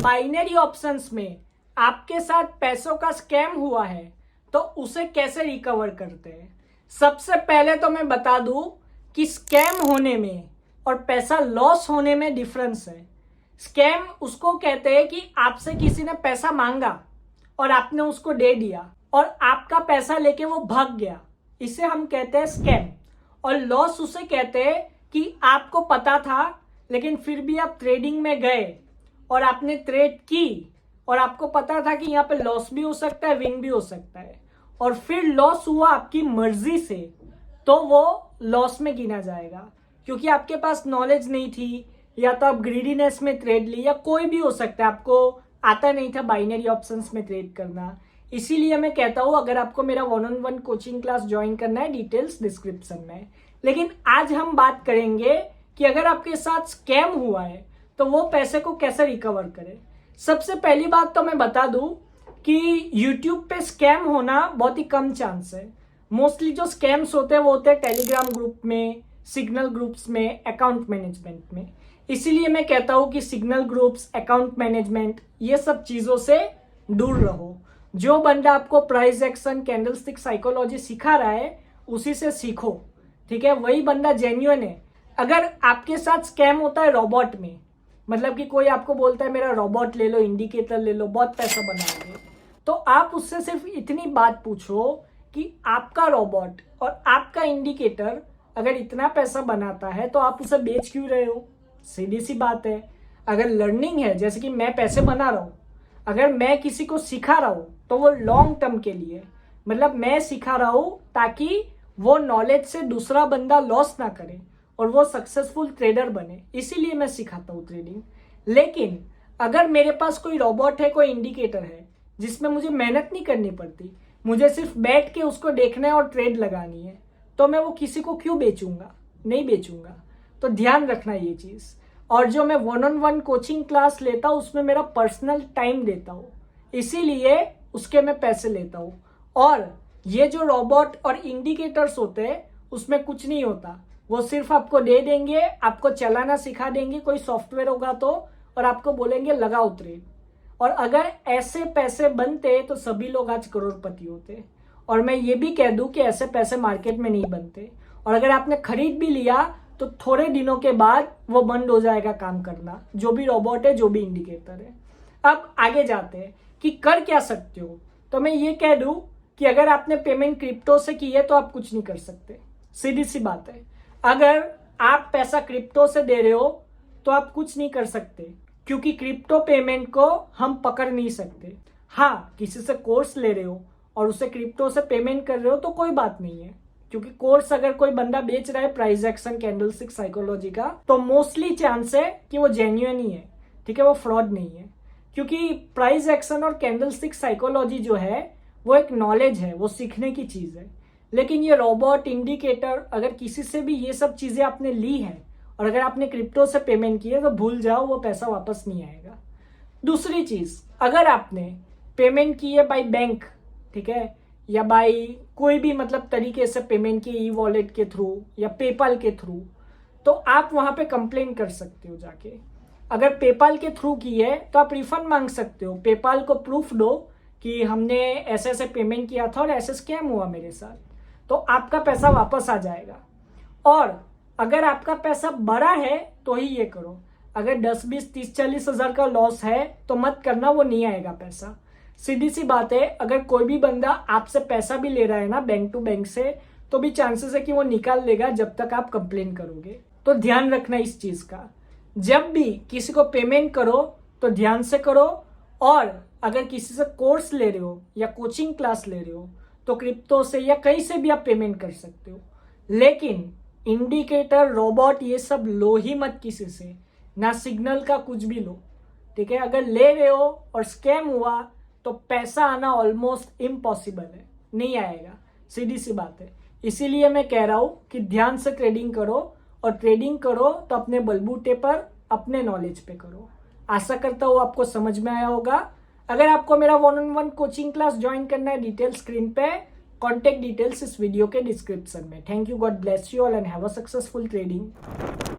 Binary options में आपके साथ पैसों का स्कैम हुआ है तो उसे कैसे रिकवर करते हैं। सबसे पहले तो मैं बता दूं कि स्कैम होने में और पैसा लॉस होने में डिफरेंस है। स्कैम उसको कहते हैं कि आपसे किसी ने पैसा मांगा और आपने उसको दे दिया और आपका पैसा लेके वो भाग गया, इसे हम कहते हैं स्कैम। और लॉस उसे कहते हैं कि आपको पता था लेकिन फिर भी आप ट्रेडिंग में गए और आपने ट्रेड की और आपको पता था कि यहाँ पे लॉस भी हो सकता है, विन भी हो सकता है, और फिर लॉस हुआ आपकी मर्जी से, तो वो लॉस में गिना जाएगा क्योंकि आपके पास नॉलेज नहीं थी, या तो आप ग्रीडीनेस में ट्रेड ली, या कोई भी हो सकता है, आपको आता नहीं था बाइनरी ऑप्शंस में ट्रेड करना। इसीलिए मैं कहता हूँ अगर आपको मेरा 1-on-1 कोचिंग क्लास ज्वाइन करना है, डिटेल्स डिस्क्रिप्शन में। लेकिन आज हम बात करेंगे कि अगर आपके साथ स्कैम हुआ है तो वो पैसे को कैसे रिकवर करें। सबसे पहली बात तो मैं बता दूं कि YouTube पे स्कैम होना बहुत ही कम चांस है। मोस्टली जो स्कैम्स होते हैं वो होते हैं टेलीग्राम ग्रुप में, सिग्नल ग्रुप्स में, अकाउंट मैनेजमेंट में। इसीलिए मैं कहता हूं कि सिग्नल ग्रुप्स, अकाउंट मैनेजमेंट, ये सब चीजों से दूर रहो। जो बंदा आपको प्राइस एक्शन, कैंडलस्टिक साइकोलॉजी सिखा रहा है उसी से सीखो, ठीक है, वही बंदा जेन्युइन है। अगर आपके साथ स्कैम होता है रोबोट में, मतलब कि कोई आपको बोलता है मेरा रोबोट ले लो, इंडिकेटर ले लो, बहुत पैसा बनाओगे, तो आप उससे सिर्फ इतनी बात पूछो कि आपका रोबोट और आपका इंडिकेटर अगर इतना पैसा बनाता है तो आप उसे बेच क्यों रहे हो। सीधी सी बात है। अगर लर्निंग है, जैसे कि मैं पैसे बना रहा हूँ, अगर मैं किसी को सिखा रहा हूँ तो वो लॉन्ग टर्म के लिए, मतलब मैं सिखा रहा हूँ ताकि वो नॉलेज से दूसरा बंदा लॉस ना करे और वो सक्सेसफुल ट्रेडर बने, इसीलिए मैं सिखाता हूँ ट्रेडिंग। लेकिन अगर मेरे पास कोई रोबोट है, कोई इंडिकेटर है जिसमें मुझे मेहनत नहीं करनी पड़ती, मुझे सिर्फ बैठ के उसको देखना है और ट्रेड लगानी है, तो मैं वो किसी को क्यों बेचूंगा, नहीं बेचूंगा। तो ध्यान रखना ये चीज़। और जो मैं 1-on-1 कोचिंग क्लास लेता हूँ उसमें मेरा पर्सनल टाइम देता हूँ, इसीलिए उसके मैं पैसे लेता हूँ। और ये जो रोबोट और इंडिकेटर्स होते हैं उसमें कुछ नहीं होता, वो सिर्फ आपको दे देंगे, आपको चलाना सिखा देंगे, कोई सॉफ्टवेयर होगा तो, और आपको बोलेंगे लगाओ ट्रेड। और अगर ऐसे पैसे बनते तो सभी लोग आज करोड़पति होते। और मैं ये भी कह दूं कि ऐसे पैसे मार्केट में नहीं बनते, और अगर आपने खरीद भी लिया तो थोड़े दिनों के बाद वो बंद हो जाएगा काम करना, जो भी रोबोट है, जो भी इंडिकेटर है। अब आगे जाते हैं कि कर क्या सकते हो। तो मैं ये कह दूं कि अगर आपने पेमेंट क्रिप्टो से की है तो आप कुछ नहीं कर सकते, सीधी सी बात है। अगर आप पैसा क्रिप्टो से दे रहे हो तो आप कुछ नहीं कर सकते, क्योंकि क्रिप्टो पेमेंट को हम पकड़ नहीं सकते। हाँ, किसी से कोर्स ले रहे हो और उसे क्रिप्टो से पेमेंट कर रहे हो तो कोई बात नहीं है, क्योंकि कोर्स अगर कोई बंदा बेच रहा है प्राइस एक्शन, कैंडलस्टिक साइकोलॉजी का, तो मोस्टली चांस है कि वो जेन्युइन ही है, ठीक है, वो फ्रॉड नहीं है। क्योंकि प्राइस एक्शन और कैंडलस्टिक साइकोलॉजी जो है वो एक नॉलेज है, वो सीखने की चीज है। लेकिन ये रोबोट, इंडिकेटर, अगर किसी से भी ये सब चीजें आपने ली है और अगर आपने क्रिप्टो से पेमेंट की है तो भूल जाओ, वो पैसा वापस नहीं आएगा। दूसरी चीज, अगर आपने पेमेंट की है बाय बैंक, ठीक है, या बाय कोई भी मतलब तरीके से पेमेंट की, ई वॉलेट के थ्रू या पेपाल के थ्रू, तो आप वहां पे कंप्लेन कर सकते हो जाके। अगर पेपाल के थ्रू की है तो आप रिफंड मांग सकते हो, पेपाल को प्रूफ दो कि हमने ऐसे ऐसे पेमेंट किया था और ऐसे स्कैम हुआ मेरे साथ, तो आपका पैसा वापस आ जाएगा। और अगर आपका पैसा बड़ा है तो ही ये करो। अगर 10, 20, 30, 40 हजार का लॉस है तो मत करना, वो नहीं आएगा पैसा। सीधी सी बात है। अगर कोई भी बंदा आपसे पैसा भी ले रहा है ना बैंक टू बैंक से, तो भी चांसेस है कि वो निकाल लेगा जब तक आप कंप्लेन करोगे। तो ध्यान रखना इस चीज का। जब भी किसी को पेमेंट करो तो ध्यान से करो, और अगर किसी से कोर्स ले रहे हो या कोचिंग क्लास ले रहे हो तो क्रिप्टो से या कहीं से भी आप पेमेंट कर सकते हो। लेकिन इंडिकेटर, रोबोट, ये सब लो ही मत किसी से, ना सिग्नल का कुछ भी लो, ठीक है। अगर ले रहे हो और स्कैम हुआ तो पैसा आना ऑलमोस्ट इम्पॉसिबल है, नहीं आएगा, सीधी सी बात है। इसीलिए मैं कह रहा हूं कि ध्यान से ट्रेडिंग करो, और ट्रेडिंग करो तो अपने बलबूते पर, अपने नॉलेज पे करो। आशा करता हूँ आपको समझ में आया होगा। अगर आपको मेरा 1-on-1 कोचिंग क्लास ज्वाइन करना है, डिटेल स्क्रीन पे, कॉन्टेक्ट डिटेल्स इस वीडियो के डिस्क्रिप्शन में। Thank you, God bless you all and have a successful trading.